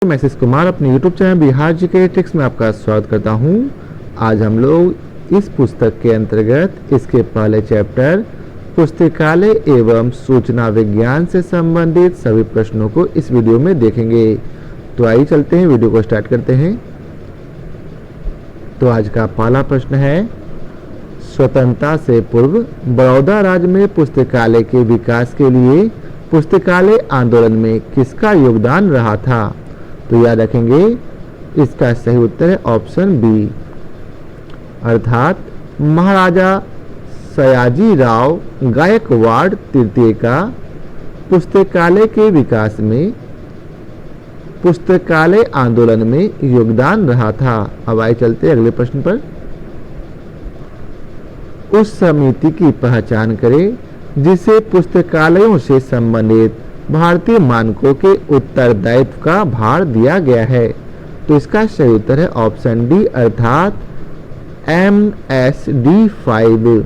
मैं आशीष कुमार अपने YouTube channel Bihar GK tricks में आपका स्वागत करता हूं। आज हम लोग इस पुस्तक के अंतर्गत इसके पहले चैप्टर पुस्तकालय एवं सूचना विज्ञान से संबंधित सभी प्रश्नों को इस वीडियो में देखेंगे। तो आइए चलते हैं, वीडियो को स्टार्ट करते हैं। तो आज का पहला प्रश्न है, स्वतंत्रता से पूर्व बड़ौदा राज्य में पुस्तकालय के विकास के लिए पुस्तकालय आंदोलन में किसका योगदान रहा था? तो याद रखेंगे इसका सही उत्तर है ऑप्शन बी, अर्थात महाराजा सयाजी राव गायकवाड़ तृतीय का पुस्तकालय के विकास में पुस्तकालय आंदोलन में योगदान रहा था। अब आइए चलते हैं अगले प्रश्न पर। उस समिति की पहचान करें जिसे पुस्तकालयों से संबंधित भारतीय मानकों के उत्तरदायित्व का भार दिया गया है। तो इसका सही उत्तर है ऑप्शन डी, अर्थात MSD5।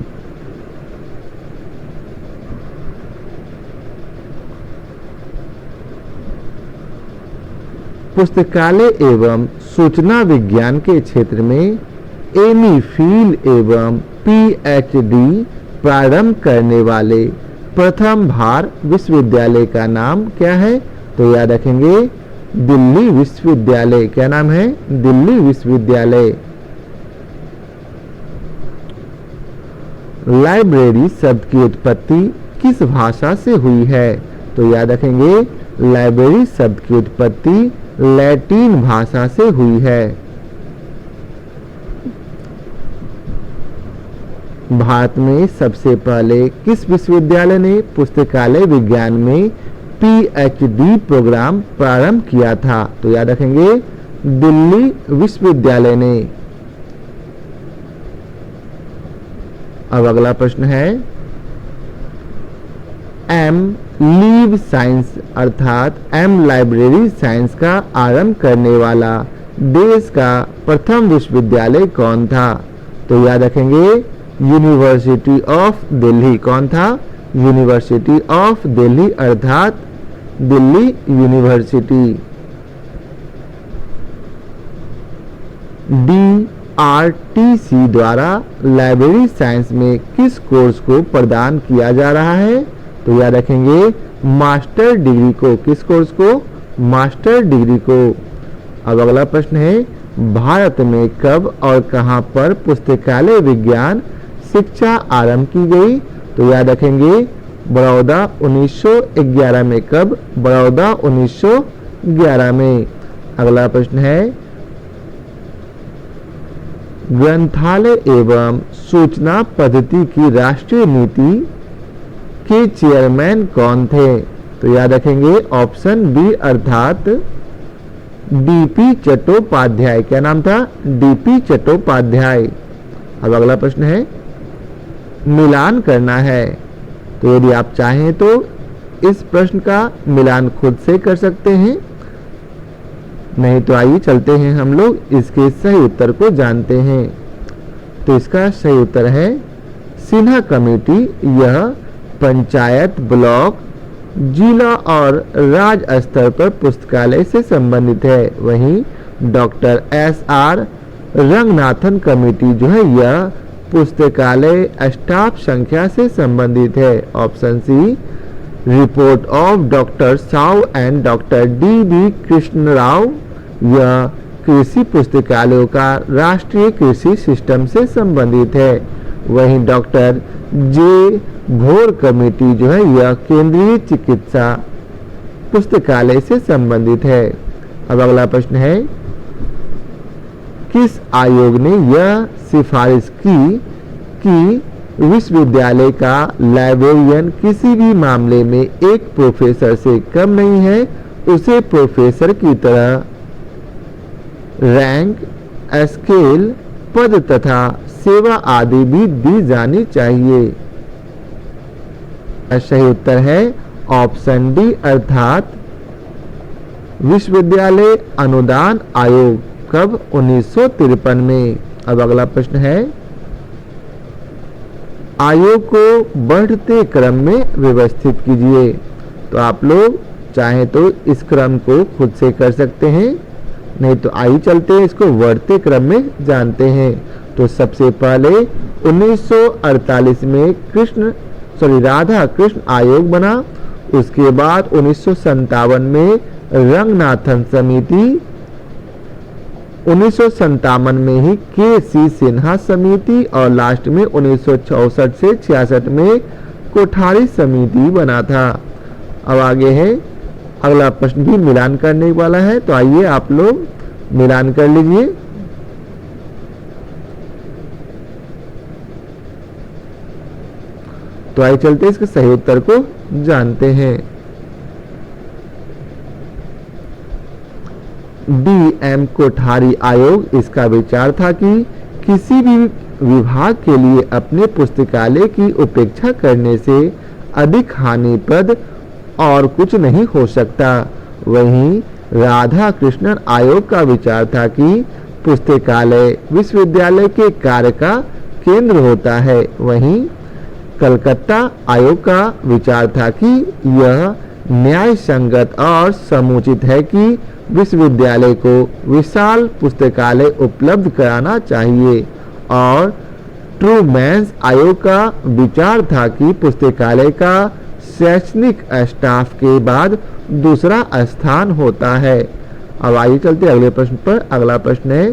पुस्तकालय एवं सूचना विज्ञान के क्षेत्र में एमफिल एवं PhD प्रारंभ करने वाले प्रथम भारत विश्वविद्यालय का नाम क्या है? तो याद रखेंगे दिल्ली विश्वविद्यालय। क्या नाम है? दिल्ली विश्वविद्यालय। लाइब्रेरी शब्द की उत्पत्ति किस भाषा से हुई है? तो याद रखेंगे लाइब्रेरी शब्द की उत्पत्ति लैटिन भाषा से हुई है। भारत में सबसे पहले किस विश्वविद्यालय ने पुस्तकालय विज्ञान में PhD प्रोग्राम प्रारंभ किया था? तो याद रखेंगे दिल्ली विश्वविद्यालय ने। अब अगला प्रश्न है, M लीव साइंस अर्थात M लाइब्रेरी साइंस का आरंभ करने वाला देश का प्रथम विश्वविद्यालय कौन था? तो याद रखेंगे यूनिवर्सिटी ऑफ दिल्ली। कौन था? यूनिवर्सिटी ऑफ दिल्ली, अर्थात दिल्ली यूनिवर्सिटी। DRTC द्वारा लाइब्रेरी साइंस में किस कोर्स को प्रदान किया जा रहा है? तो याद रखेंगे मास्टर डिग्री को। किस कोर्स को? मास्टर डिग्री को। अब अगला प्रश्न है, भारत में कब और कहां पर पुस्तकालय विज्ञान शिक्षा आरंभ की गई? तो याद रखेंगे बड़ौदा 1911 में। कब? बड़ौदा 1911 में। अगला प्रश्न है, ग्रंथालय एवं सूचना पद्धति की राष्ट्रीय नीति के चेयरमैन कौन थे? तो याद रखेंगे ऑप्शन बी, अर्थात DP चट्टोपाध्याय। क्या नाम था? DP चट्टोपाध्याय। अब अगला प्रश्न है, मिलान करना है। तो यदि आप चाहें तो इस प्रश्न का मिलान खुद से कर सकते हैं, नहीं तो आइए चलते हैं हम लोग इसके सही उत्तर को जानते हैं। तो इसका सही उत्तर है सिन्हा कमेटी। यह पंचायत, ब्लॉक, जिला और राज्य स्तर पर पुस्तकालय से संबंधित है। वहीं डॉक्टर SR रंगनाथन कमेटी जो है यह पुस्तकालय स्टाफ संख्या से संबंधित है। Option C, report of doctor Sao and doctor DB Krishna Rao, यह कृषि पुस्तकालयों का राष्ट्रीय कृषि सिस्टम से संबंधित है। वहीं डॉक्टर J भोर कमेटी जो है यह केंद्रीय चिकित्सा पुस्तकालय से संबंधित है। अब अगला प्रश्न है, किस आयोग ने यह सिफारिश की कि विश्वविद्यालय का लाइब्रेरियन किसी भी मामले में एक प्रोफेसर से कम नहीं है, उसे प्रोफेसर की तरह रैंक, स्केल, पद तथा सेवा आदि भी दी जानी चाहिए? सही उत्तर है ऑप्शन डी, अर्थात विश्वविद्यालय अनुदान आयोग। कब? 1953 में। अब अगला प्रश्न है, आयोग को बढ़ते क्रम में व्यवस्थित कीजिए। तो आप लोग चाहें तो इस क्रम को खुद से कर सकते हैं, नहीं तो आइए चलते हैं इसको बढ़ते क्रम में जानते हैं। तो सबसे पहले 1948 में राधा कृष्ण आयोग बना। उसके बाद 1957 में रंगनाथन समिति, 1957 में ही के.सी. सिन्हा समिति और लास्ट में 1964 से 66 में कोठारी समिति बना था। अब आगे है अगला प्रश्न भी मिलान करने वाला है, तो आइए आप लोग मिलान कर लीजिए। तो आइए चलते इसके सही उत्तर को जानते हैं। डी.एम. कोठारी आयोग, इसका विचार था कि किसी भी विभाग के लिए अपने पुस्तकालय की उपेक्षा करने से अधिक हानिप्रद और कुछ नहीं हो सकता। वहीं राधा कृष्णन आयोग का विचार था कि पुस्तकालय विश्वविद्यालय के कार्य का केंद्र होता है। वहीं कलकत्ता आयोग का विचार था कि यह न्याय संगत और समुचित है कि विश्वविद्यालय को विशाल पुस्तकालय उपलब्ध कराना चाहिए। और ट्रूमैन आयोग का विचार था कि पुस्तकालय का शैक्षणिक स्टाफ के बाद दूसरा स्थान होता है। अब आइए चलते अगले प्रश्न पर। अगला प्रश्न है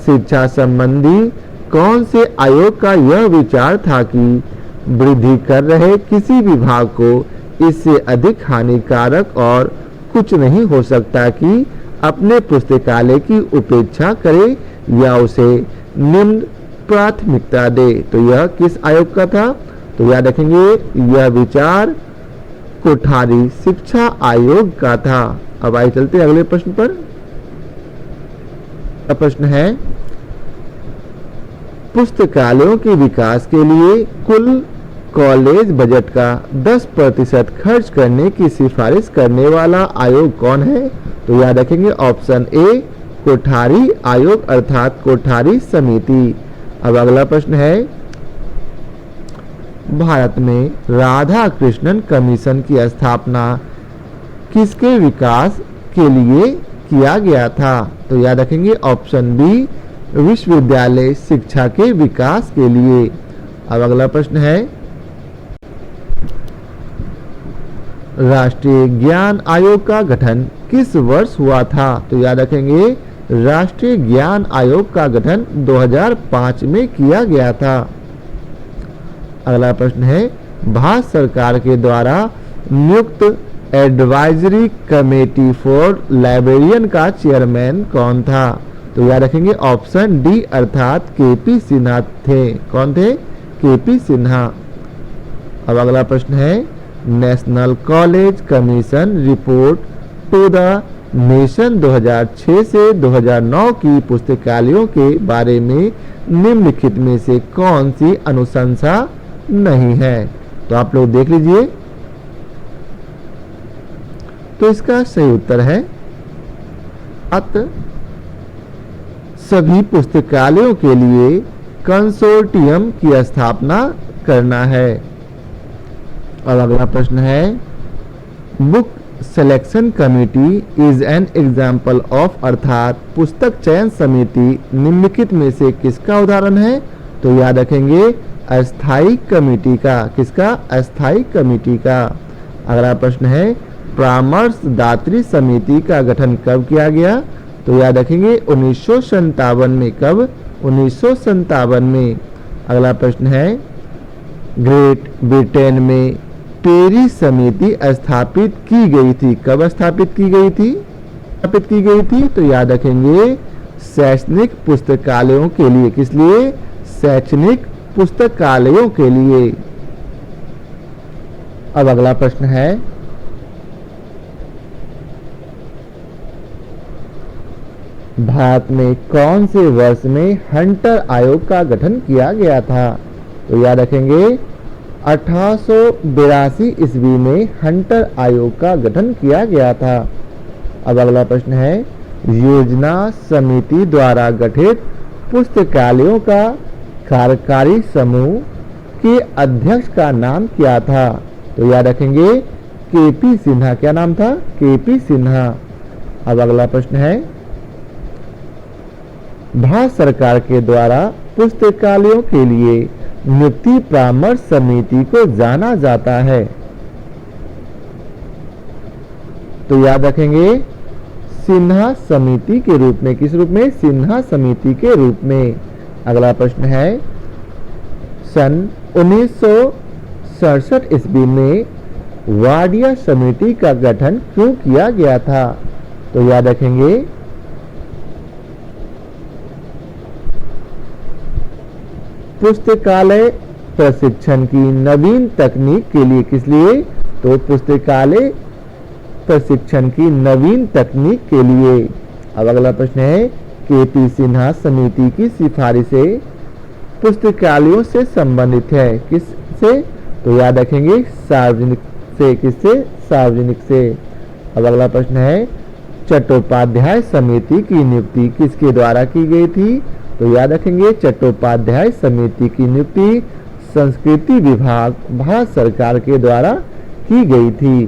शिक्षा संबंधी कौन से आयोग का यह विचार था कि वृद्धि कर रहे किसी विभाग को इससे अधिक हानिकारक और कुछ नहीं हो सकता कि अपने पुस्तकालय की उपेक्षा करे या उसे निम्न प्राथमिकता दे। तो यह किस आयोग का था? तो याद रखेंगे यह विचार कोठारी शिक्षा आयोग का था। अब आइए चलते अगले प्रश्न पर। प्रश्न है पुस्तकालयों के विकास के लिए कुल कॉलेज बजट का 10% खर्च करने की सिफारिश करने वाला आयोग कौन है? तो याद रखेंगे ऑप्शन ए कोठारी आयोग अर्थात कोठारी समिति। अब अगला प्रश्न है भारत में राधा कृष्णन कमीशन की स्थापना किसके विकास के लिए किया गया था? तो याद रखेंगे ऑप्शन बी विश्वविद्यालय शिक्षा के विकास के लिए। अब अगला प्रश्न है राष्ट्रीय ज्ञान आयोग का गठन किस वर्ष हुआ था? तो याद रखेंगे राष्ट्रीय ज्ञान आयोग का गठन 2005 में किया गया था। अगला प्रश्न है भारत सरकार के द्वारा नियुक्त एडवाइजरी कमेटी फॉर लाइब्रेरियन का चेयरमैन कौन था? तो याद रखेंगे ऑप्शन डी अर्थात के.पी. सिन्हा थे। कौन थे? के.पी. सिन्हा। अब अगला प्रश्न है national college commission report to the nation 2006 से 2009 की पुस्तकालयों के बारे में निम्नलिखित में से कौन सी अनुशंसा नहीं है? तो आप लोग देख लीजिए। तो इसका सही उत्तर है सभी पुस्तकालयों के लिए कंसोर्टियम की स्थापना करना है। और अगला प्रश्न है book selection committee is an example of अर्थात पुस्तक चयन समिति निम्नलिखित में से किसका उदाहरण है? तो याद रखेंगे अस्थायी कमेटी का। किसका? अस्थायी कमेटी का। अगला प्रश्न है परामर्शदात्री समिति का गठन कब किया गया? तो याद रखेंगे 1957 में। कब? 1957 में। अगला प्रश्न है ग्रेट ब्रिटेन में पेरी समिति स्थापित की गई थी। कब स्थापित की गई थी? स्थापित की गई थी तो याद रखेंगे शैक्षणिक पुस्तकालयों के लिए। किस लिए? शैक्षणिक पुस्तकालयों के लिए। अब अगला प्रश्न है भारत में कौन से वर्ष में हंटर आयोग का गठन किया गया था? तो याद रखेंगे 1882 ईस्वी में हंटर आयोग का गठन किया गया था। अब अगला प्रश्न है योजना समिति द्वारा गठित पुस्तकालयों का कार्यकारी समूह के अध्यक्ष का नाम क्या था? तो याद रखेंगे केपी सिन्हा। क्या नाम था? केपी सिन्हा। अब अगला प्रश्न है, भारत सरकार के द्वारा पुस्तकालयों के लिए नियुक्ति परामर्श समिति को जाना जाता है। तो याद रखेंगे सिन्हा समिति के रूप में। किस रूप में? सिन्हा समिति के रूप में। अगला प्रश्न है, सन 1967 ईस्वी में वाडिया समिति का गठन क्यों किया गया था? तो याद रखेंगे पुस्तकालय प्रशिक्षण की नवीन तकनीक के लिए। किस लिए? तो पुस्तकालय प्रशिक्षण की नवीन तकनीक के लिए। अब अगला प्रश्न है, केपी सिन्हा समिति की सिफारिशें पुस्तकालयों से संबंधित है। किससे? तो याद रखेंगे सार्वजनिक से। किससे? सार्वजनिक से। अब अगला प्रश्न है, चट्टोपाध्याय समिति की नियुक्ति किसके द्वारा की गई थी? तो याद रखेंगे चट्टोपाध्याय समिति की नियुक्ति संस्कृति विभाग भारत सरकार के द्वारा की गई थी।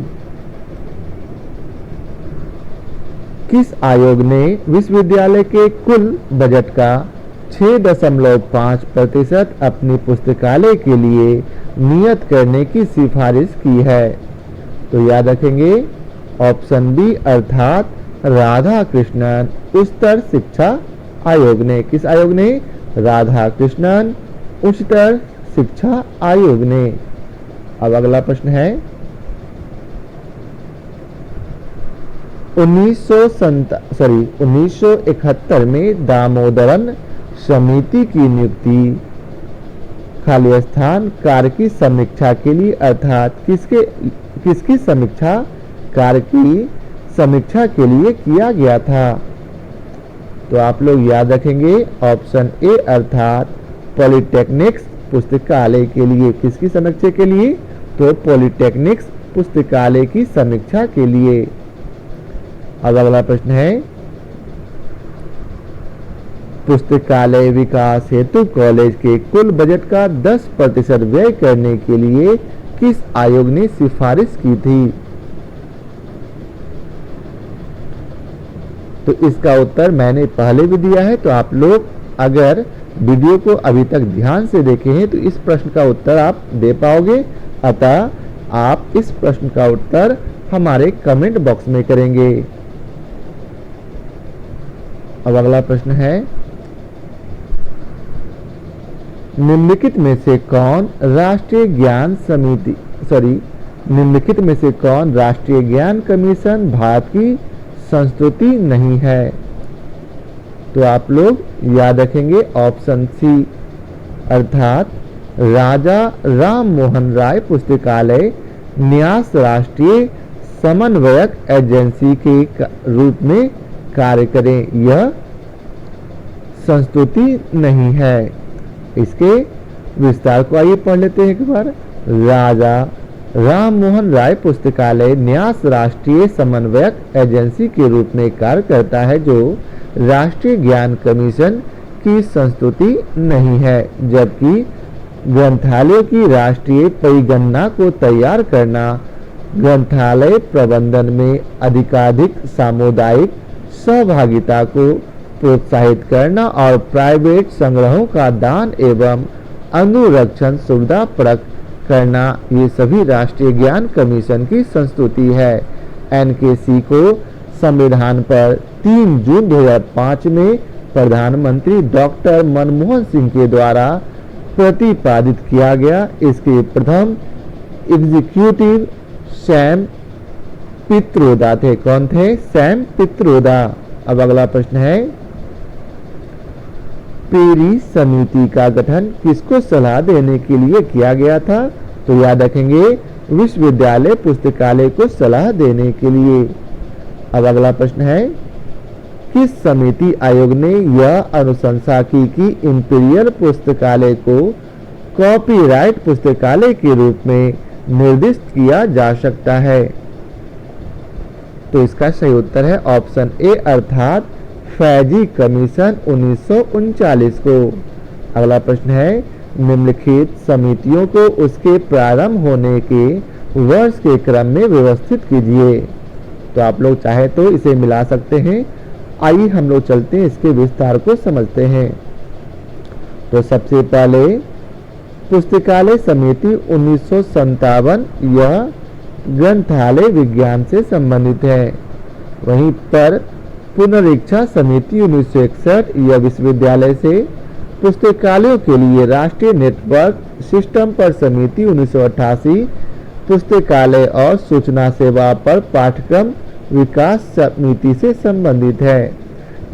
किस आयोग ने विश्वविद्यालय के कुल बजट का 6.5% अपनी पुस्तकालय के लिए नियत करने की सिफारिश की है? तो याद रखेंगे ऑप्शन बी अर्थात राधा कृष्णन उच्चतर शिक्षा आयोग ने। किस आयोग ने? राधा कृष्णन उच्चतर शिक्षा आयोग ने। अब अगला प्रश्न है, 1971 में दामोदरन समिति की नियुक्ति खाली स्थान कार्य की समीक्षा के लिए अर्थात किसकी समीक्षा? कार्य की समीक्षा के लिए किया गया था। तो आप लोग याद रखेंगे ऑप्शन ए अर्थात पॉलिटेक्निक्स पुस्तकालय के लिए। किसकी समीक्षा के लिए? तो पॉलिटेक्निक्स पुस्तकालय की समीक्षा के लिए। अब अगला प्रश्न है, पुस्तकालय विकास हेतु कॉलेज के कुल बजट का 10% व्यय करने के लिए किस आयोग ने सिफारिश की थी? तो इसका उत्तर मैंने पहले भी दिया है, तो आप लोग अगर वीडियो को अभी तक ध्यान से देखे हैं तो इस प्रश्न का उत्तर आप दे पाओगे। अतः आप इस प्रश्न का उत्तर हमारे कमेंट बॉक्स में करेंगे। अब अगला प्रश्न है, निम्नलिखित में से कौन राष्ट्रीय ज्ञान कमीशन भारत की संस्तुति नहीं है? तो आप लोग याद रखेंगे ऑप्शन सी अर्थात राजा राम मोहन राय पुस्तकालय न्यास राष्ट्रीय समन्वयक एजेंसी के रूप में कार्य करें, यह संस्तुति नहीं है। इसके विस्तार को आइए पढ़ लेते हैं एक बार। राजा राम मोहन राय पुस्तकालय न्यास राष्ट्रीय समन्वयक एजेंसी के रूप में कार्य करता है जो राष्ट्रीय ज्ञान कमीशन की संस्तुति नहीं है, जबकि ग्रंथालयों की राष्ट्रीय परिगणना को तैयार करना, ग्रंथालय प्रबंधन में अधिकाधिक सामुदायिक सहभागिता को प्रोत्साहित करना और प्राइवेट संग्रहों का दान एवं अनुरक्षण सुविधा परक करना, ये सभी राष्ट्रीय ज्ञान कमीशन की संस्तुति है। एनकेसी को संविधान पर 3 जून 2005 में प्रधानमंत्री डॉक्टर मनमोहन सिंह के द्वारा प्रतिपादित किया गया। इसके प्रथम एग्जीक्यूटिव सैम पित्रोदा थे। कौन थे? सैम पित्रोदा। अब अगला प्रश्न है, पेरी समिति का गठन किसको सलाह देने के लिए किया गया था? तो याद रखेंगे विश्वविद्यालय पुस्तकालय को सलाह देने के लिए। अब अगला प्रश्न है, किस समिति आयोग ने यह अनुशंसा की कि इंपीरियल पुस्तकालय को कॉपीराइट पुस्तकालय के रूप में निर्दिष्ट किया जा सकता है? तो इसका सही उत्तर है ऑप्शन ए अर्थात फैजी कमीशन 1939 को। अगला प्रश्न है, निम्नलिखित समितियों को उसके प्रारंभ होने के वर्ष के क्रम में व्यवस्थित कीजिए। तो आप लोग चाहे तो इसे मिला सकते हैं। आइए हम लोग चलते हैं, इसके विस्तार को समझते हैं। तो सबसे पहले पुस्तकालय समिति 1957 यह ग्रंथालय विज्ञान से संबंधित है। वहीं पर पुनरीक्षा समिति 1961 यह विश्वविद्यालय से पुस्तकालयों के लिए राष्ट्रीय नेटवर्क सिस्टम पर समिति 1988 पुस्तकालय और सूचना सेवा पर पाठ्यक्रम विकास समिति से संबंधित है।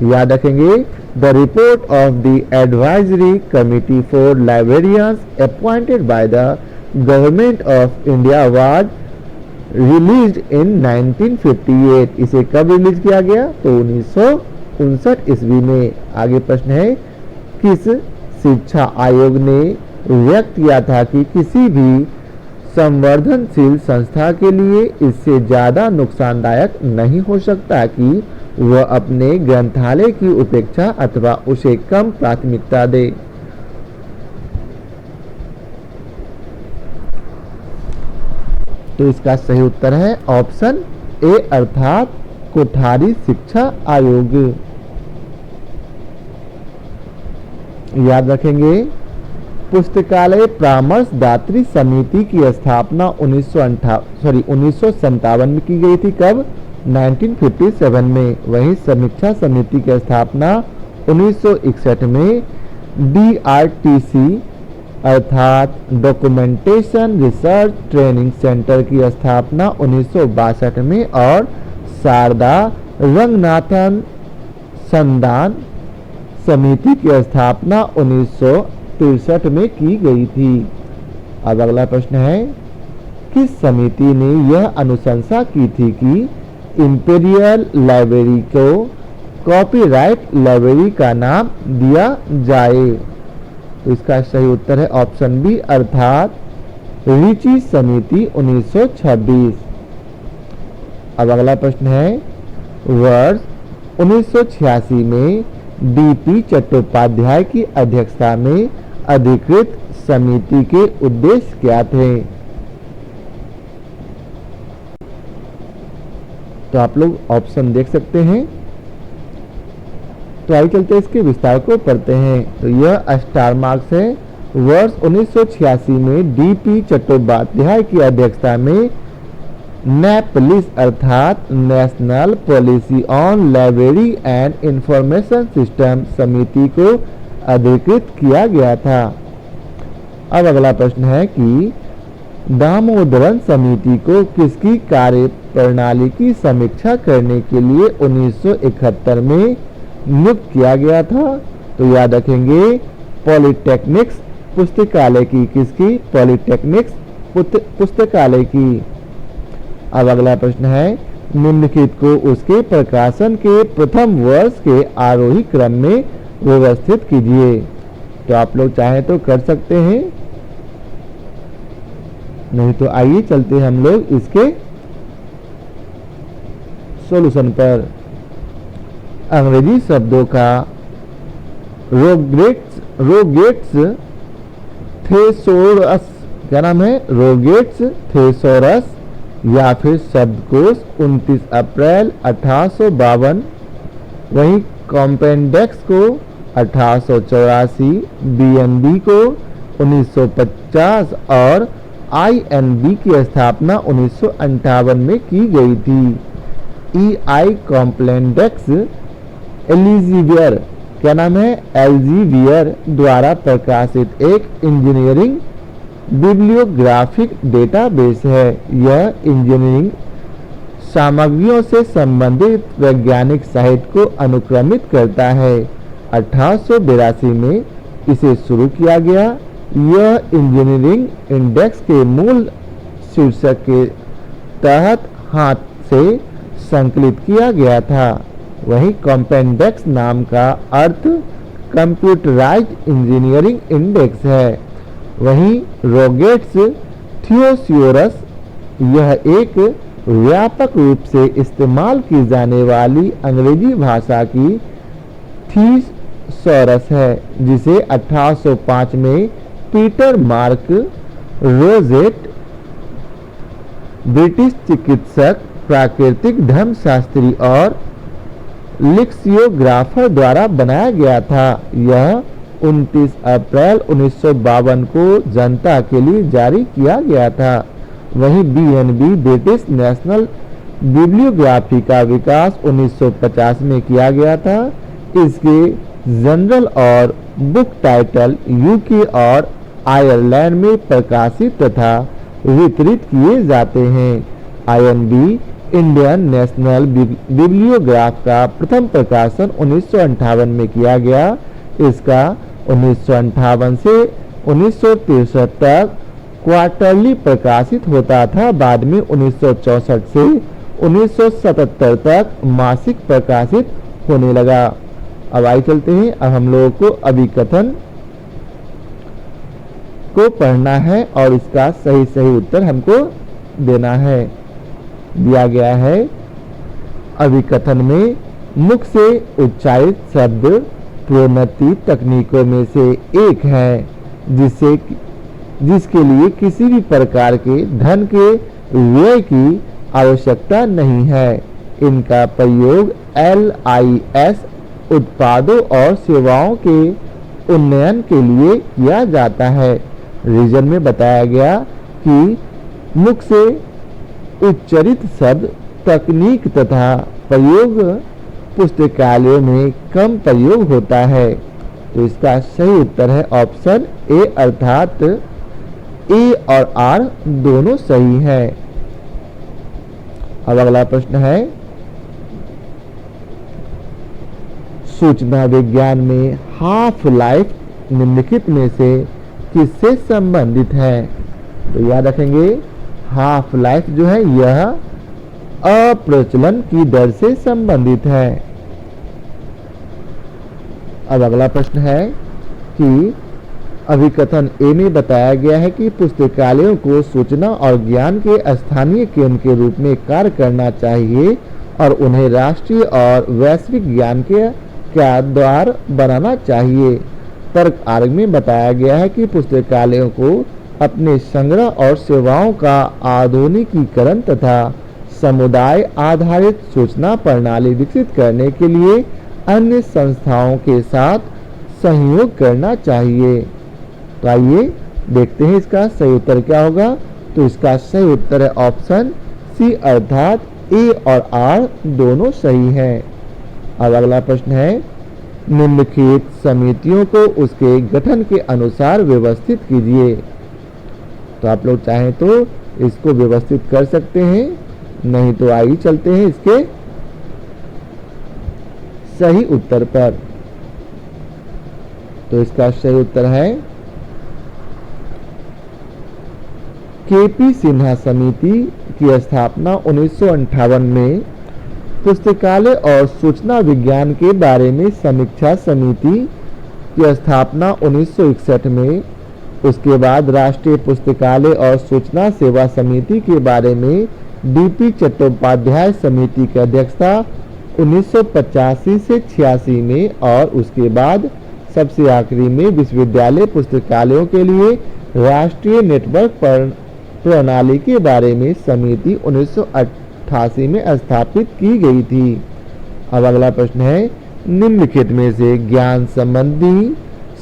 याद रखेंगे, the report of the advisory committee for librarians appointed by the government of India was released in 1958। इसे कब रिलीज किया गया? तो 1959 ईस्वी में। आगे प्रश्न है, किस शिक्षा आयोग ने व्यक्त किया था कि किसी भी संवर्धनशील संस्था के लिए इससे ज़्यादा नुकसानदायक नहीं हो सकता कि वह अपने ग्रंथालय की उपेक्षा अथवा उसे कम प्राथमिकता दे। तो इसका सही उत्तर है ऑप्शन ए अर्थात कोठारी शिक्षा आयोग। याद रखेंगे, पुस्तकालय परामर्शदात्री समिति की स्थापना 1957 में की गई थी। कब? 1957 में। वहीं समीक्षा समिति की स्थापना 1961 में। DRTC अर्थात डॉक्यूमेंटेशन रिसर्च ट्रेनिंग सेंटर की स्थापना 1962 में और शारदा रंगनाथन संदान समिति की स्थापना 1963 में की गई थी। अब अगला प्रश्न है, किस समिति ने यह अनुशंसा की थी कि इंपीरियल लाइब्रेरी को कॉपीराइट लाइब्रेरी का नाम दिया जाए? तो इसका सही उत्तर है ऑप्शन बी अर्थात रिची समिति 1926। अब अगला प्रश्न है, वर्ष 1986 में DP चट्टोपाध्याय की अध्यक्षता में अधिकृत समिति के उद्देश्य क्या थे? तो आप लोग ऑप्शन देख सकते हैं। तो आइए चलते इसके विस्तार को पढ़ते हैं। तो यह स्टार मार्क्स है। वर्ष 1986 में DP चट्टोपाध्याय की अध्यक्षता में नेपलिस अर्थात national policy on library and information system समिति को अधिकृत किया गया था। अब अगला प्रश्न है कि दामोदरन समिति को किसकी कार्य प्रणाली की समीक्षा करने के लिए 1971 में नियुक्त किया गया था? तो याद रखेंगे, पॉलिटेक्निक्स पुस्तकालय की। किसकी? पॉलिटेक्निक्स पुस्तकालय की। अब अगला प्रश्न है, निम्नलिखित को उसके प्रकाशन के प्रथम वर्ष के आरोही क्रम में व्यवस्थित कीजिए। तो आप लोग चाहें तो कर सकते हैं, नहीं तो आइए चलते हैं हम लोग इसके सॉल्यूशन पर। अंग्रेजी शब्दों का रोगेट्स थेसोरस, क्या नाम है? रोगेट्स थेसोरस या फिर शब्दकोश 29 अप्रैल 1852। वहीं कॉम्पेंडेक्स को 1884, BNB को 1950 और INB की स्थापना 1958 में की गई थी। EI कॉम्प्लेंडेक्स एलिजीवियर, क्या नाम है? एल्जीवियर द्वारा प्रकाशित एक इंजीनियरिंग बिब्लियोग्राफिक डेटाबेस है। यह इंजीनियरिंग सामग्रियों से संबंधित वैज्ञानिक साहित्य को अनुक्रमित करता है। 1882 में इसे शुरू किया गया। यह इंजीनियरिंग इंडेक्स के मूल शीर्षक के तहत हाथ से संकलित किया गया था। वहीं कॉम्पेंडेक्स नाम का अर्थ कंप्यूटराइज्ड इंजीनियरिंग इंडेक्स है। वहीं रोगेट्स थियोसोरस यह एक व्यापक रूप से इस्तेमाल की जाने वाली अंग्रेजी भाषा की थीसॉरस है, जिसे 1805 में पीटर मार्क रोजेट ब्रिटिश चिकित्सक, प्राकृतिक धर्मशास्त्री और लेक्सियोग्राफर द्वारा बनाया गया था। यह 29 अप्रैल 1952 को जनता के लिए जारी किया गया था। वहीं BNB ब्रिटिश नेशनल बिब्लियोग्राफी का विकास 1950 में किया गया था। इसके जनरल और बुक टाइटल UK और आयरलैंड में प्रकाशित तथा वितरित किए जाते हैं। INB इंडियन नेशनल बिब्लियोग्राफ का प्रथम प्रकाशन 1958 में किया गया। इसका 1958 से 1963 तक क्वार्टरली प्रकाशित होता था। बाद में 1964 से 1977 तक मासिक प्रकाशित होने लगा। अब आगे चलते हैं। अब हम लोगों को अभिकथन को पढ़ना है और इसका सही उत्तर हमको देना है। दिया गया है, अभिकथन में मुख से उच्चारित शब्द प्रोन्नति तकनीकों में से एक है जिसके लिए किसी भी प्रकार के धन के व्यय की आवश्यकता नहीं है। इनका प्रयोग LIS उत्पादों और सेवाओं के उन्नयन के लिए किया जाता है। रीजन में बताया गया कि मुख से उच्चरित शब्द तकनीक तथा प्रयोग पुस्तकालयों में कम प्रयोग होता है। तो इसका सही उत्तर है ऑप्शन A, अर्थात A और R दोनों सही है। अब अगला प्रश्न है, सूचना विज्ञान में हाफ लाइफ निम्नलिखित में से किससे संबंधित है? तो याद रखेंगे, हाफ लाइफ जो है यह अप्रचलन की दर से संबंधित है। अब अगला प्रश्न है कि अभिकथन ए में बताया गया है कि पुस्तकालयों को सूचना और ज्ञान के स्थानीय केंद्र के रूप में कार्य करना चाहिए और उन्हें राष्ट्रीय और वैश्विक ज्ञान के द्वार बनाना चाहिए। तर्क आर्ग में बताया गया है कि पुस्तकालयों को अपने संग्रह और सेवाओं का आधुनिकीकरण तथा समुदाय आधारित सूचना प्रणाली विकसित करने के लिए अन्य संस्थाओं के साथ सहयोग करना चाहिए। तो आइए देखते हैं इसका सही उत्तर क्या होगा। तो इसका सही उत्तर है ऑप्शन C, अर्थात A और R दोनों सही हैं। अब अगला प्रश्न है, निम्नलिखित समितियों को उसके गठन के अनुसार व्यवस्थित कीजिए। तो आप लोग चाहें तो इसको व्यवस्थित कर सकते हैं, नहीं तो आइए चलते हैं इसके सही उत्तर पर। तो इसका सही उत्तर है KP सिन्हा समिति की स्थापना 1958 में, पुस्तकालय और सूचना विज्ञान के बारे में समीक्षा समिति की स्थापना 1961 में, उसके बाद राष्ट्रीय पुस्तकालय और सूचना सेवा समिति के बारे में DP चट्टोपाध्याय समिति की अध्यक्षता 1985 से 86 में, और उसके बाद सबसे आखिरी में विश्वविद्यालय पुस्तकालयों के लिए राष्ट्रीय नेटवर्क प्रणाली के बारे में समिति 1988 में स्थापित की गई थी। अब अगला प्रश्न है, निम्नलिखित में से ज्ञान संबंधी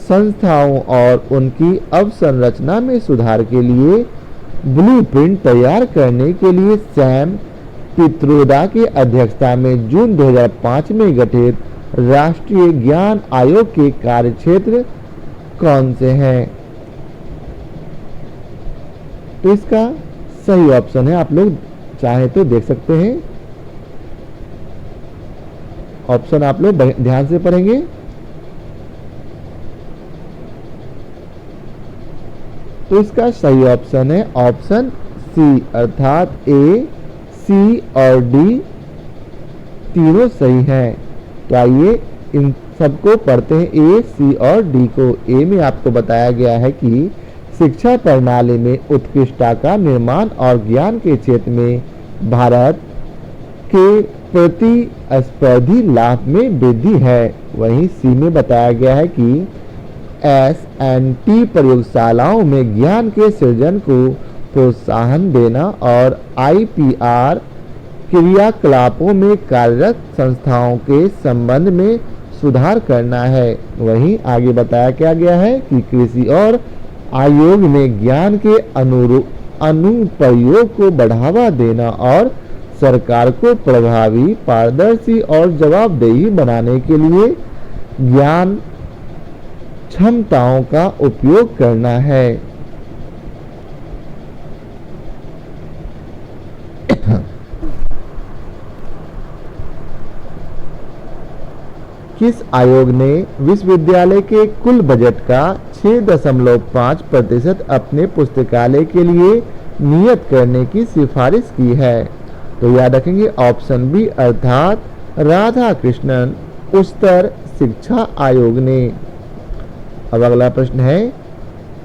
संस्थाओं और उनकी अवसंरचना में सुधार के लिए ब्लूप्रिंट तैयार करने के लिए सैम पित्रोदा की अध्यक्षता में जून 2005 में गठित राष्ट्रीय ज्ञान आयोग के कार्यक्षेत्र कौन से हैं? तो इसका सही ऑप्शन है, आप लोग चाहे तो देख सकते हैं। ऑप्शन आप लोग ध्यान से पढ़ेंगे। तो इसका सही ऑप्शन है ऑप्शन सी, अर्थात A, C और D तीनों सही हैं। तो आइए इन सबको पढ़ते हैं, A, C और D को। A में आपको बताया गया है कि शिक्षा प्रणाली में उत्कृष्टता का निर्माण और ज्ञान के क्षेत्र में भारत के प्रतिस्पर्धी लाभ में वृद्धि है। वहीं C में बताया गया है कि S&T प्रयोगशालाओं में ज्ञान के सृजन को प्रोत्साहन देना और आईपीआर क्रियाकलापों में कार्यरत संस्थाओं के संबंध में सुधार करना है। वहीं आगे बताया क्या गया है कि कृषि और आयोग ने ज्ञान के अनुप्रयोग को बढ़ावा देना और सरकार को प्रभावी, पारदर्शी और जवाबदेही बनाने के लिए ज्ञान क्षमताओं का उपयोग करना है। किस आयोग ने विश्वविद्यालय के कुल बजट का 6.5% अपने पुस्तकालय के लिए नियत करने की सिफारिश की है? तो याद रखेंगे ऑप्शन बी अर्थात राधा कृष्णन उच्चतर शिक्षा आयोग ने। अब अगला प्रश्न है,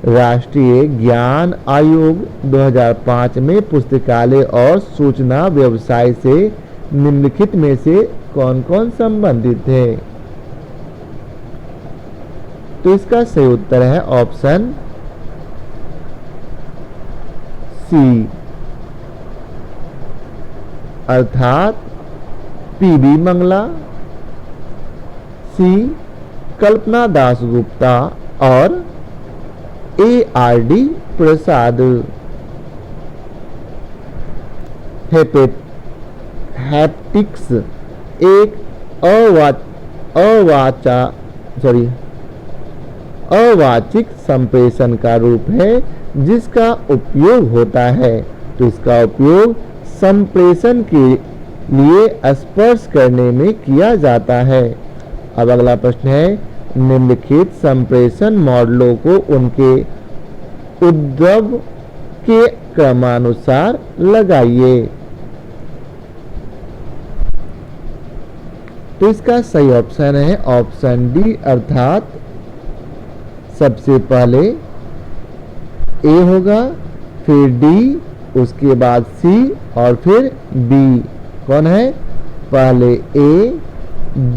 राष्ट्रीय ज्ञान आयोग 2005 में पुस्तकालय और सूचना व्यवसाय से निम्नलिखित में से कौन कौन संबंधित थे? तो इसका सही उत्तर है ऑप्शन सी अर्थात पीबी मंगला, सी कल्पना दास गुप्ता और ARD प्रसाद। हैप्टिक्स एक अवाचिक संप्रेषण का रूप है जिसका उपयोग होता है। तो इसका उपयोग संप्रेषण के लिए स्पर्श करने में किया जाता है। अब अगला प्रश्न है, निम्नलिखित संप्रेषण मॉडलों को उनके उद्भव के क्रमानुसार लगाइए। तो इसका सही ऑप्शन है ऑप्शन डी अर्थात सबसे पहले ए होगा, फिर डी, उसके बाद सी और फिर बी। कौन है? पहले ए,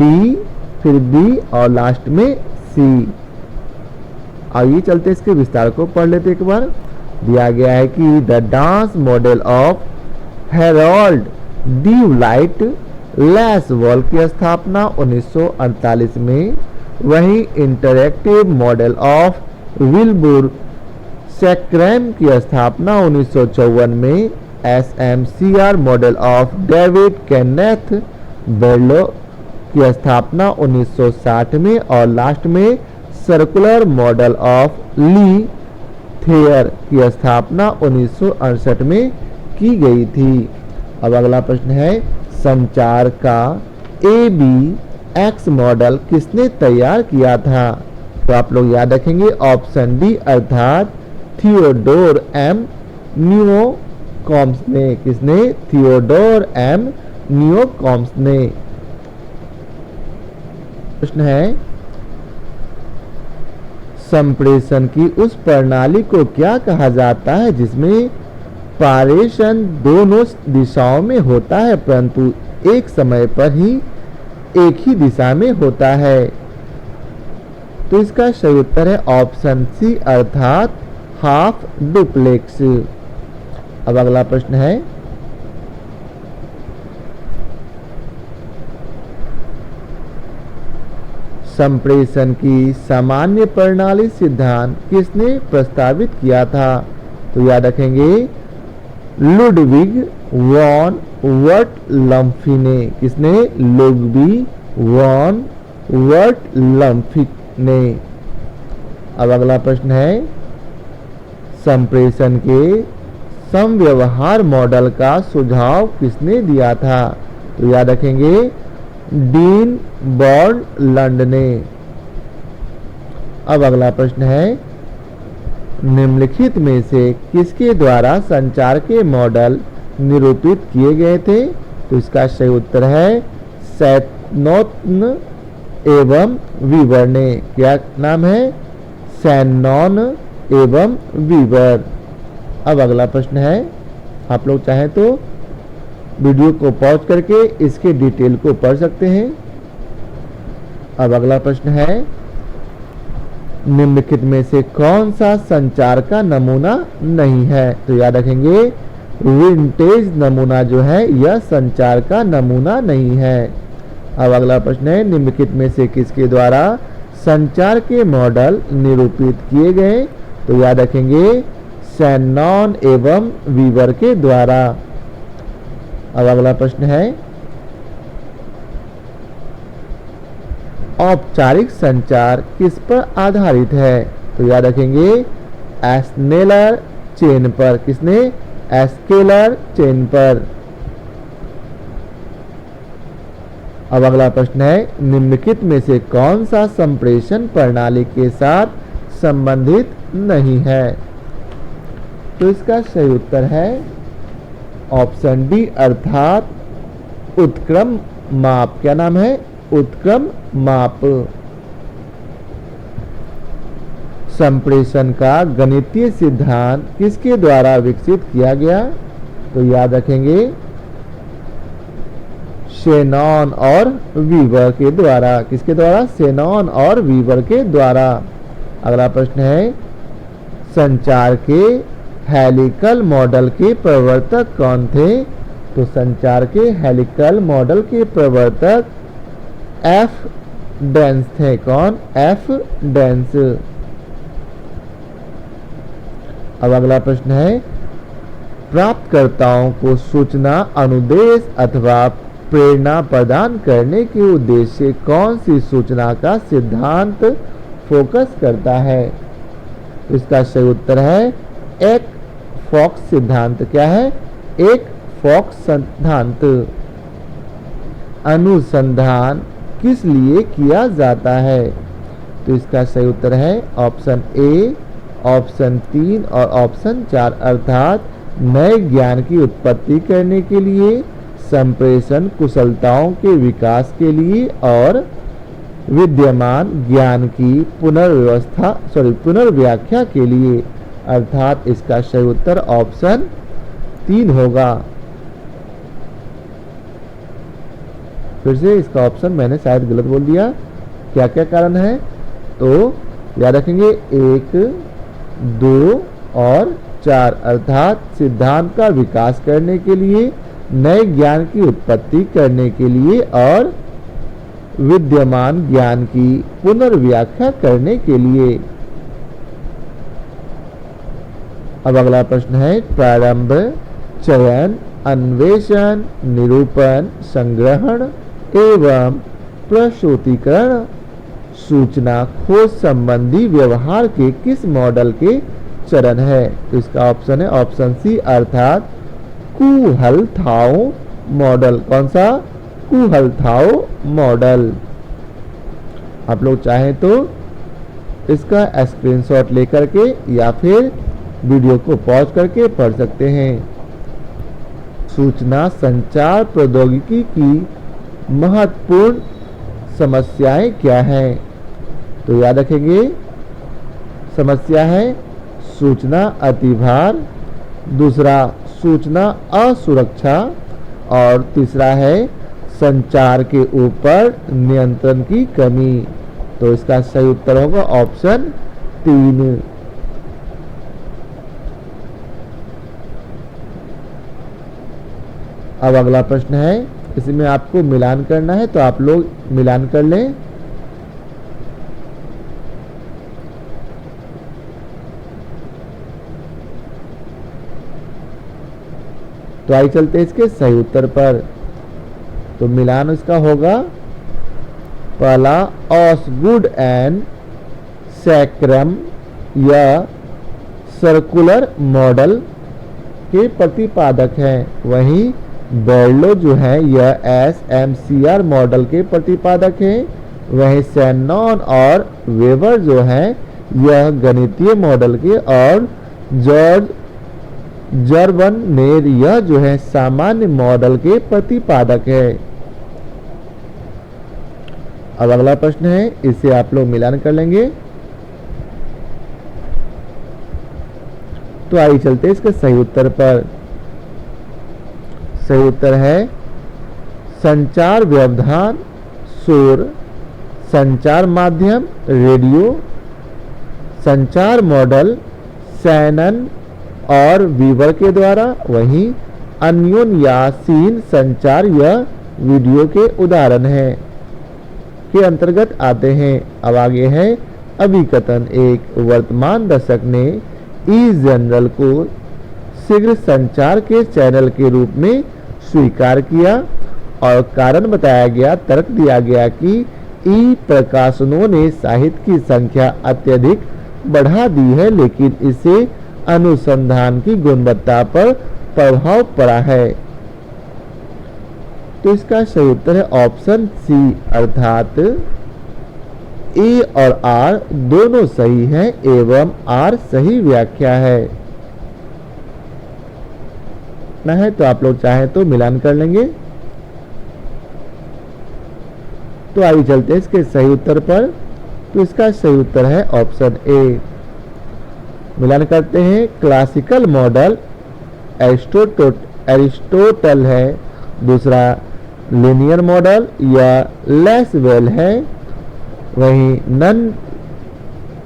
डी, फिर बी और लास्ट में सी। आइए चलते इसके विस्तार को पढ़ लेते एक बार। दिया गया है कि the dance model of Harold ड्यूलाइट लैसवॉल की स्थापना 1948 में, वहीं interactive model of Wilbur Schramm की स्थापना 1954 में, SMCR model of David Kenneth Berlo की स्थापना 1960 में और लास्ट में circular model of Lee Thayer की स्थापना 1968 में की गई थी। अब अगला प्रश्न है, संचार का ABX मॉडल किसने तैयार किया था? तो आप लोग याद रखेंगे ऑप्शन डी अर्थात थियोडोर M न्यूकॉम्स ने। किसने? थियोडोर M न्यूकॉम्स ने। प्रश्न है, संप्रेषण की उस प्रणाली को क्या कहा जाता है जिसमें पारेषण दोनों दिशाओं में होता है परंतु एक समय पर ही एक ही दिशा में होता है? तो इसका सही उत्तर है ऑप्शन सी अर्थात हाफ डुप्लेक्स। अब अगला प्रश्न है, संप्रेषण की सामान्य प्रणाली सिद्धांत किसने प्रस्तावित किया था? तो याद रखेंगे लुडविग वॉन वर्टलम्फी ने। किसने? लुडविग वॉन वर्टलम्फी ने। अब अगला प्रश्न है, संप्रेषण के समव्यवहार मॉडल का सुझाव किसने दिया था? तो याद रखेंगे डीन बॉर्लंड ने। अब अगला प्रश्न है, निम्नलिखित में से किसके द्वारा संचार के मॉडल निरूपित किए गए थे? तो इसका सही उत्तर है सैनॉन एवं वीवर ने। क्या नाम है? सैनॉन एवं वीवर। अब अगला प्रश्न है, आप लोग चाहें तो वीडियो को पॉज करके इसके डिटेल को पढ़ सकते हैं। अब अगला प्रश्न है, निम्नलिखित में से कौन सा संचार का नमूना नहीं है? तो याद रखेंगे विंटेज नमूना जो है यह संचार का नमूना नहीं है। अब अगला प्रश्न है निम्नलिखित में से किसके द्वारा संचार के मॉडल निरूपित किए गए? तो याद रखेंगे शैनॉन एवं वीवर के द्वारा। अब अगला प्रश्न है औपचारिक संचार किस पर आधारित है? तो याद रखेंगे एस्नेलर चेन पर। किसने? एस्केलर चेन पर। अब अगला प्रश्न है निम्नलिखित में से कौन सा संप्रेषण प्रणाली के साथ संबंधित नहीं है? तो इसका सही उत्तर है ऑप्शन डी अर्थात उत्क्रम माप। क्या नाम है? उत्क्रम माप। संप्रेषण का गणितीय सिद्धांत किसके द्वारा विकसित किया गया? तो याद रखेंगे शेनॉन और वीवर के द्वारा। किसके द्वारा? शेनॉन और वीवर के द्वारा। अगला प्रश्न है संचार के हेलिकल मॉडल के प्रवर्तक कौन थे? तो संचार के हेलिकल मॉडल के प्रवर्तक एफ डेंस थे। कौन? F dense. अब अगला प्रश्न है प्राप्तकर्ताओं को सूचना अनुदेश अथवा प्रेरणा प्रदान करने के उद्देश्य से कौन सी सूचना का सिद्धांत फोकस करता है? इसका सही उत्तर है एक फॉक्स सिद्धांत। क्या है? एक फॉक्स सिद्धांत। अनुसंधान किस लिए किया जाता है? तो इसका सही उत्तर है ऑप्शन ए, ऑप्शन 3 और ऑप्शन 4 अर्थात नए ज्ञान की उत्पत्ति करने के लिए, संप्रेषण कुशलताओं के विकास के लिए और विद्यमान ज्ञान की पुनर्व्याख्या के लिए। अर्थात इसका सही उत्तर ऑप्शन 3 होगा। फिर से इसका ऑप्शन मैंने शायद गलत बोल दिया। क्या क्या कारण है? तो याद रखेंगे 1, 2 और 4 अर्थात सिद्धांत का विकास करने के लिए, नए ज्ञान की उत्पत्ति करने के लिए और विद्यमान ज्ञान की पुनर्व्याख्या करने के लिए। अब अगला प्रश्न है प्रारंभ, चयन, अन्वेषण, निरूपण, संग्रहण एवं प्रस्तुतीकरण सूचना खोज संबंधी व्यवहार के किस मॉडल के चरण है? तो इसका ऑप्शन है ऑप्शन सी अर्थात कुहलथाओ मॉडल। कौन सा? कुहलथाओ मॉडल। आप लोग चाहें तो इसका स्क्रीनशॉट लेकर के या फिर वीडियो को पॉज करके पढ़ सकते हैं। सूचना संचार प्रौद्योगिकी की महत्वपूर्ण समस्याएं क्या हैं? तो याद रखेंगे समस्या है सूचना अतिभार, दूसरा सूचना असुरक्षा और तीसरा है संचार के ऊपर नियंत्रण की कमी। तो इसका सही उत्तर होगा ऑप्शन 3। अब अगला प्रश्न है इसमें आपको मिलान करना है तो आप लोग मिलान कर लें। तो आइए चलते हैं इसके सही उत्तर पर। तो मिलान इसका होगा पहला ऑसगुड एंड सैक्रम या सर्कुलर मॉडल के प्रतिपादक हैं, वहीं बेरलो जो है यह SMCR मॉडल के प्रतिपादक हैं, वहीं शैनॉन और वेबर जो है यह गणितीय मॉडल के और जॉर्ज जर्वन नेर यह जो है सामान्य मॉडल के प्रतिपादक है। अब अगला प्रश्न है इसे आप लोग मिलान कर लेंगे। तो आइए चलते इसके सही उत्तर पर। सही उत्तर है संचार व्यवधान शोर, संचार माध्यम रेडियो, संचार मॉडल शैनन और वीवर के द्वारा, वहीं अन्योन्यासीन संचार यह वीडियो के उदाहरण हैं के अंतर्गत आते हैं। अब आगे है अभिकथन। एक, वर्तमान दशक ने ई जनरल को शीघ्र संचार के चैनल के रूप में स्वीकार किया और कारण बताया गया, तर्क दिया गया कि ई प्रकाशनों ने साहित्य की संख्या अत्यधिक बढ़ा दी है, लेकिन इससे अनुसंधान की गुणवत्ता पर प्रभाव पड़ा है। तो इसका सही उत्तर है ऑप्शन सी, अर्थात ए और आर दोनों सही हैं एवं आर सही व्याख्या है। ना है तो आप लोग चाहें तो मिलान कर लेंगे। तो आइए चलते हैं इसके सही उत्तर पर। तो इसका सही उत्तर है ऑप्शन ए। मिलान करते हैं। क्लासिकल मॉडल एरिस्टोटल है, दूसरा लीनियर मॉडल या लैसवेल है, वहीं नन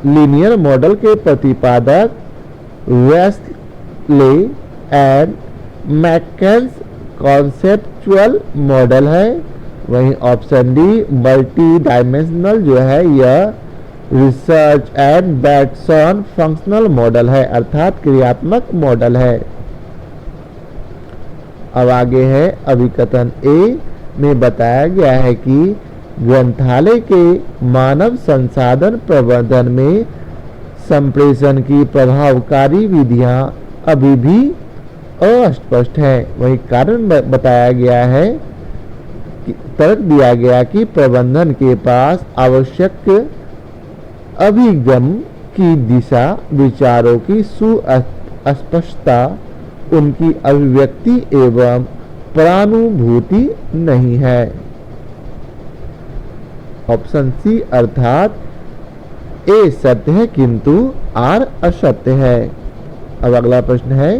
लीनियर मॉडल के प्रतिपादक वेस्ले एंड मैकेंस कॉन्सेप्चुअल मॉडल है, वहीं ऑप्शन डी मल्टी डायमेंशनल जो है यह research and Bateson functional model है, अर्थात क्रियात्मक मॉडल है। अब आगे है अभिकथन ए में बताया गया है कि ग्रंथालय के मानव संसाधन प्रबंधन में संप्रेषण की प्रभावकारी विधियां अभी भी अस्पष्ट है। वही कारण बताया गया है, तर्क दिया गया कि प्रबंधन के पास आवश्यक अभिगम की दिशा, विचारों की सुस्पष्टता, उनकी अभिव्यक्ति एवं प्रानुभूति नहीं है। ऑप्शन सी अर्थात ए सत्य है किंतु आर असत्य है। अब अगला प्रश्न है,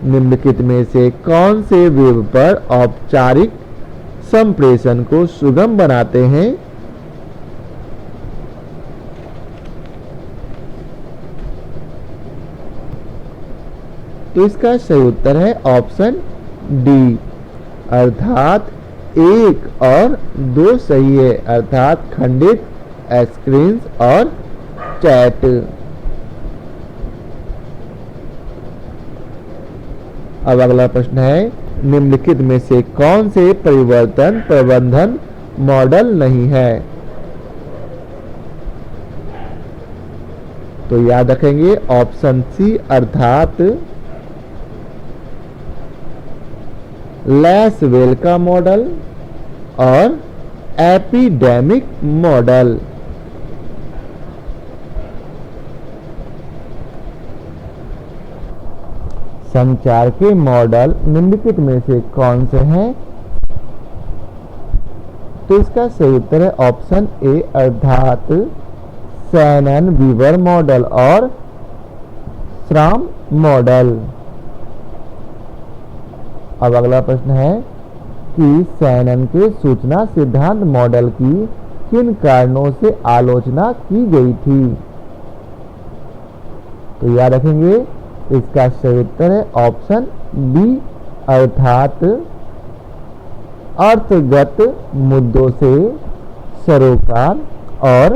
निम्नलिखित में से कौन से वेब पर औपचारिक संप्रेषण को सुगम बनाते हैं? तो इसका सही उत्तर है ऑप्शन डी, अर्थात 1 और 2 सही है, अर्थात खंडित स्क्रीन्स और चैट। अब अगला प्रश्न है, निम्नलिखित में से कौन से परिवर्तन प्रबंधन मॉडल नहीं है? तो याद रखेंगे ऑप्शन सी अर्थात लैसवेल का मॉडल और एपिडेमिक मॉडल। संचार के मॉडल निम्नलिखित में से कौन से हैं? तो इसका सही उत्तर है ऑप्शन ए अर्थात शैनन वीवर मॉडल और श्राम मॉडल। अब अगला प्रश्न है कि शैनन के सूचना सिद्धांत मॉडल की किन कारणों से आलोचना की गई थी? तो याद रखेंगे इसका सही उत्तर है ऑप्शन बी अर्थात अर्थगत मुद्दों से सरोकार और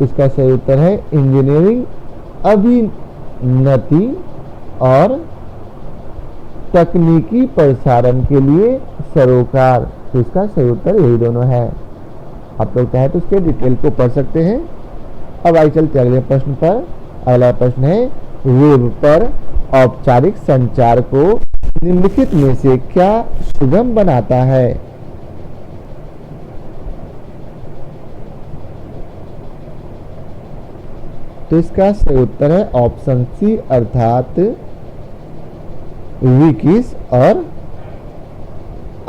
इसका सही उत्तर है इंजीनियरिंग अभिनति और तकनीकी प्रसारण के लिए सरोकार। तो इसका सही उत्तर यही दोनों है। आप लोग चाहे तो इसके डिटेल को पढ़ सकते हैं। अब आइए चलते अगले प्रश्न पर। अगला प्रश्न है, वेब पर औपचारिक संचार को निम्नलिखित में से क्या सुगम बनाता है? तो इसका सही उत्तर है ऑप्शन सी अर्थात विकीज और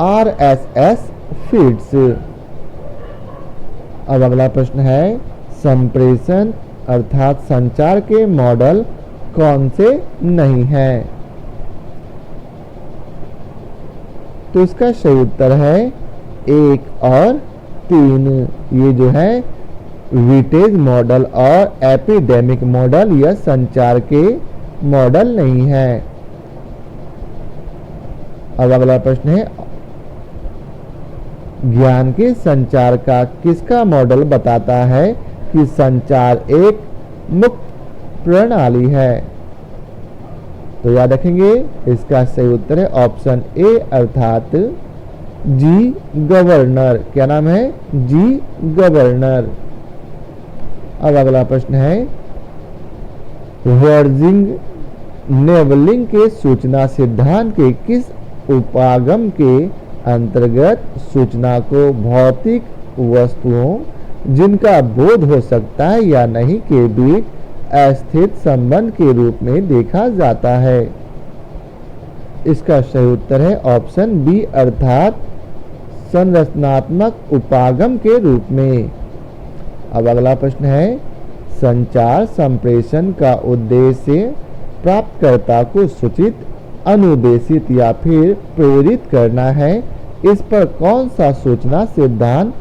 आरएसएस फीड्स। अब अगला प्रश्न है, संप्रेषण अर्थात संचार के मॉडल कौन से नहीं है? तो इसका सही उत्तर है 1 और 3 ये जो है विटेज मॉडल और एपिडेमिक मॉडल, यह संचार के मॉडल नहीं है। अब अगला प्रश्न है, ज्ञान के संचार का किसका मॉडल बताता है कि संचार एक मुक्त प्रणाली है? तो याद रखेंगे इसका सही उत्तर है ऑप्शन ए अर्थात जी गवर्नर। क्या नाम है? जी गवर्नर। अब अगला प्रश्न है, वर्जिंग नेबलिंग के सूचना सिद्धांत के किस उपागम के अंतर्गत सूचना को भौतिक वस्तुओं जिनका बोध हो सकता है या नहीं के बीच अस्थित संबंध के रूप में देखा जाता है? इसका सही उत्तर है ऑप्शन बी अर्थात संरचनात्मक उपागम के रूप में। अब अगला प्रश्न है, संचार संप्रेषण का उद्देश्य प्राप्तकर्ता को सूचित, अनुदेशित या फिर प्रेरित करना है। इस पर कौन सा सूचना सिद्धांत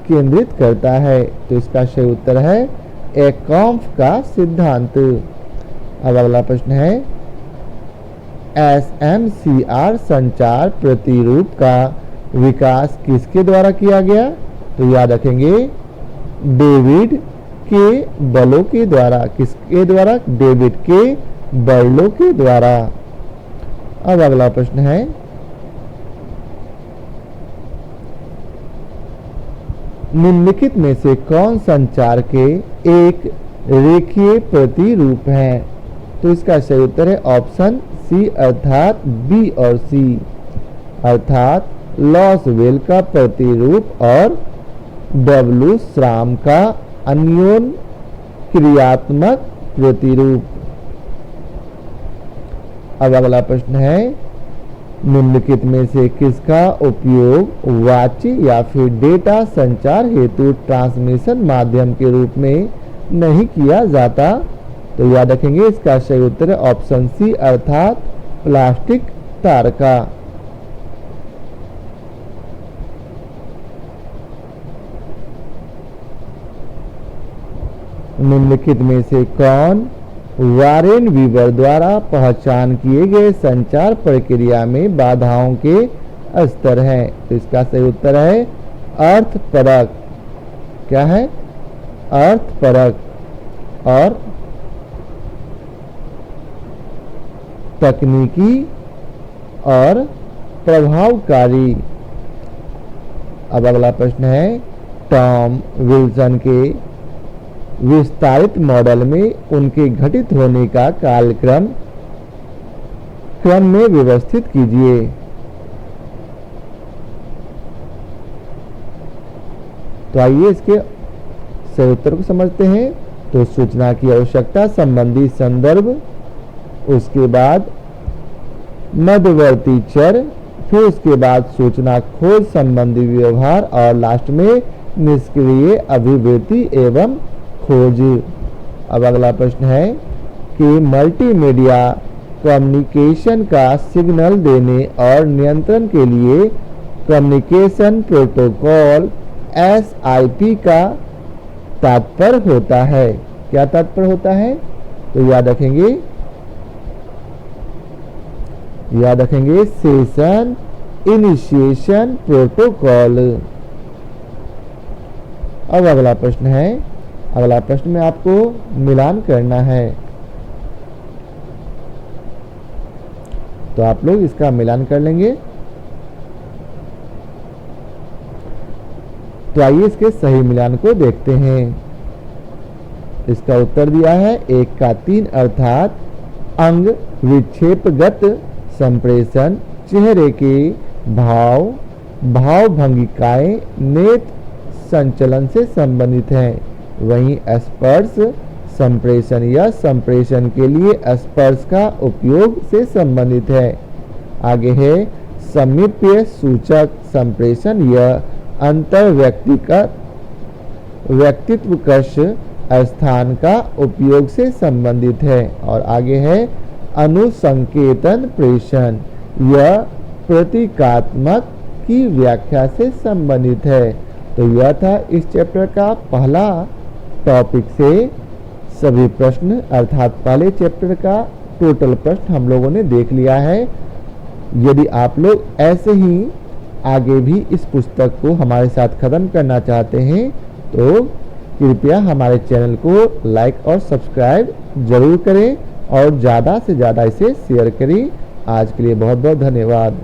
केंद्रित करता है? तो इसका सही उत्तर है एकॉम्फ का सिद्धांत। अब अगला प्रश्न है, SMCR संचार प्रतिरूप का विकास किसके द्वारा किया गया? तो याद रखेंगे डेविड के बर्लो के द्वारा। किसके द्वारा? डेविड के बर्लो के द्वारा। अब अगला प्रश्न है, निम्नलिखित में से कौन संचार के एक रेखीय प्रतिरूप है? तो इसका सही उत्तर है ऑप्शन सी अर्थात बी और सी, अर्थात लॉसवेल का प्रतिरूप और डब्ल्यू श्राम का अन्योन क्रियात्मक प्रतिरूप। अब अगला प्रश्न है, निम्नलिखित में से किसका उपयोग वाची या फिर डेटा संचार हेतु ट्रांसमिशन माध्यम के रूप में नहीं किया जाता? तो याद रखेंगे इसका सही उत्तर है ऑप्शन सी अर्थात प्लास्टिक तार का। निम्नलिखित में से कौन वारेन वीवर द्वारा पहचान किए गए संचार प्रक्रिया में बाधाओं के स्तर हैं? तो इसका सही उत्तर है अर्थपरक। क्या है? अर्थपरक और तकनीकी और प्रभावकारी। अब अगला प्रश्न है, टॉम विल्सन के विस्तारित मॉडल में उनके घटित होने का कालक्रम क्रम में व्यवस्थित कीजिए। तो आइए इसके सही उत्तर को समझते हैं। तो सूचना की आवश्यकता संबंधी संदर्भ, उसके बाद मध्यवर्ती चर, फिर उसके बाद सूचना खोज संबंधी व्यवहार और लास्ट में निष्क्रिय अभिवृत्ति एवं खोज। अब अगला प्रश्न है कि मल्टीमीडिया कम्युनिकेशन का सिग्नल देने और नियंत्रण के लिए कम्युनिकेशन प्रोटोकॉल SIP का तात्पर्य होता है। क्या तात्पर्य होता है? तो याद रखेंगे सेशन इनिशिएशन प्रोटोकॉल। अब अगला प्रश्न है, अगला प्रश्न में आपको मिलान करना है, तो आप लोग इसका मिलान कर लेंगे। तो आइए इसके सही मिलान को देखते हैं। इसका उत्तर दिया है 1 का 3 अर्थात अंग विक्षेपगत संप्रेषण चेहरे के भाव भंगिकाएं नेत्र संचलन से संबंधित हैं। वहीं स्पर्श संप्रेषण या संप्रेषण के लिए स्पर्श का उपयोग से संबंधित है। आगे है समीप्य सूचक संप्रेषण, यह अंतर व्यक्तित्व कश स्थान का उपयोग से संबंधित है। और आगे है अनुसंकेतन प्रेषण, यह प्रतीकात्मक की व्याख्या से संबंधित है। तो यह था इस चैप्टर का पहला टॉपिक से सभी प्रश्न, अर्थात पहले चैप्टर का टोटल प्रश्न हम लोगों ने देख लिया है। यदि आप लोग ऐसे ही आगे भी इस पुस्तक को हमारे साथ ख़त्म करना चाहते हैं तो कृपया हमारे चैनल को लाइक और सब्सक्राइब जरूर करें और ज़्यादा से ज़्यादा इसे शेयर करें। आज के लिए बहुत बहुत धन्यवाद।